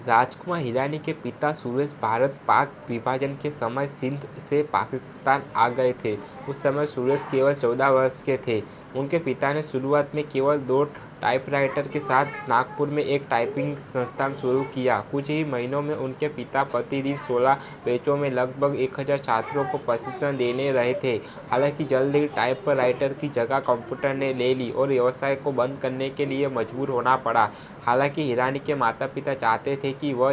राजकुमार हिरानी के पिता सुरेश भारत-पाक विभाजन के समय सिंध से पाकिस्तान आ गए थे। उस समय सुरेश केवल 14 वर्ष के थे। उनके पिता ने शुरुआत में केवल 2 टाइपराइटर के साथ नागपुर में एक टाइपिंग संस्थान शुरू किया। कुछ ही महीनों में उनके पिता प्रतिदिन 16 बैचों में लगभग 1000 छात्रों को प्रशिक्षण देने रहे थे। हालांकि जल्द ही टाइपराइटर की जगह कंप्यूटर ने ले ली और व्यवसाय को बंद करने के लिए मजबूर होना पड़ा। हालांकि हिरानी के माता-पिता चाहते थे कि वह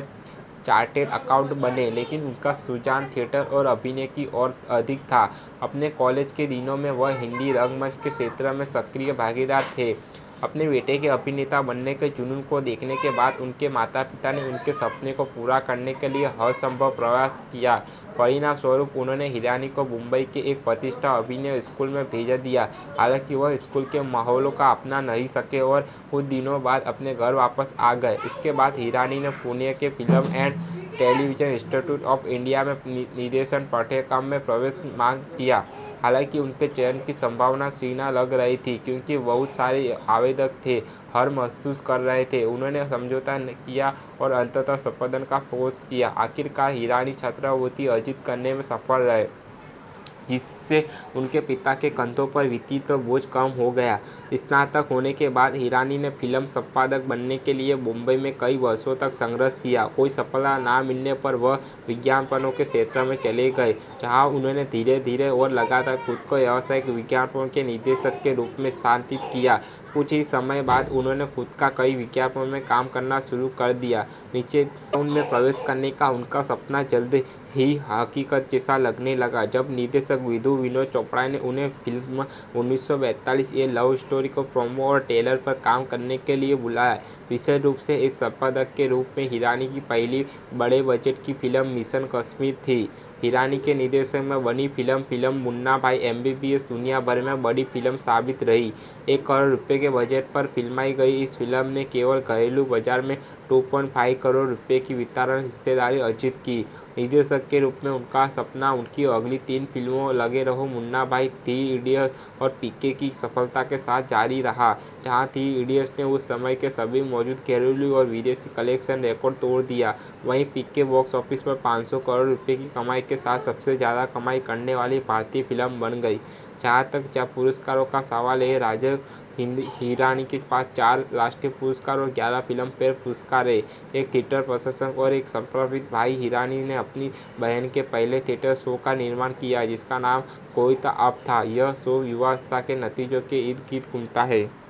चार्टेड अकाउंटेंट बने, लेकिन उनका रुझान थिएटर और अभिनय की ओर अधिक था। अपने कॉलेज के दिनों में वह हिंदी रंगमंच के क्षेत्र में सक्रिय भागीदार थे। अपने बेटे के अभिनेता बनने के जुनून को देखने के बाद उनके माता-पिता ने उनके सपने को पूरा करने के लिए हर संभव प्रयास किया। परिणाम स्वरूप उन्होंने हिरानी को मुंबई के एक प्रतिष्ठित अभिनय स्कूल में भेज दिया। हालांकि वह स्कूल के माहौल को अपना नहीं सके और कुछ दिनों बाद अपने घर वापस आ गए। इसके बाद हिरानी ने पुणे के film and television institute of India में निर्देशन पाठ्यक्रम में प्रवेश मांग किया। हालांकि उनके चयन की संभावना क्षीण लग रही थी, क्योंकि बहुत सारे आवेदक थे, हर महसूस कर रहे थे। उन्होंने समझौता किया और अंततः संपादन का कोर्स किया। आखिरकार हिरानी छात्रवृत्ति अर्जित करने में सफल रहे, जिससे उनके पिता के कंधों पर वित्तीय बोझ कम हो गया। स्नातक होने के बाद हिरानी ने फिल्म संपादक बनने के लिए मुंबई में कई वर्षों तक संघर्ष किया। कोई सफलता न मिलने पर वह विज्ञापनों के क्षेत्र में चले गए, जहां उन्होंने धीरे धीरे और लगातार खुद को व्यावसायिक विज्ञापनों के निर्देशक के रूप में स्थापित किया। कुछ ही समय बाद उन्होंने खुद का कई विज्ञापनों में काम करना शुरू कर दिया। निश्चित टाउन में प्रवेश करने का उनका सपना जल्द ही हकीकत जैसा लगने लगा, जब निर्देशक विधु विनोद चोपड़ा ने उन्हें फिल्म 1942 ए लव स्टोरी को प्रोमो और ट्रेलर पर काम करने के लिए बुलाया। विशेष रूप से एक संपादक के रूप में हिरानी की पहली बड़े बजट की फिल्म मिशन कश्मीर थी। हिरानी के निर्देशन में बनी फिल्म मुन्ना भाई एमबीबीएस दुनिया भर में बड़ी फिल्म साबित रही। 1 करोड़ रुपए के बजट पर फिल्माई गई इस फिल्म ने केवल घरेलू बाजार में 2.5 करोड़ रुपए की वितरण हिस्सेदारी अर्जित की। निर्देशक के रूप में उनका सपना उनकी अगली 3 फिल्मों लगे रहो, मुन्ना भाई, थ्री इडियट्स और पीके की सफलता के साथ जारी रहा, जहां थ्री इडियट्स ने उस समय के सभी मौजूद घरेलू और विदेशी कलेक्शन रिकॉर्ड तोड़ दिया। वहीं पीके बॉक्स ऑफिस पर 500 करोड़ रुपए की कमाई के साथ सबसे ज़्यादा कमाई करने वाली भारतीय फिल्म बन गई। जहाँ तक पुरस्कारों का सवाल है, राजा हिरानी के पास 4 राष्ट्रीय पुरस्कार और 11 फिल्मफेयर पुरस्कार है। एक थिएटर प्रशासक और एक समर्पित भाई, हिरानी ने अपनी बहन के पहले थिएटर शो का निर्माण किया, जिसका नाम कोई तो आप था। यह शो युवावस्था के नतीजों के इर्द गिर्द घूमता है।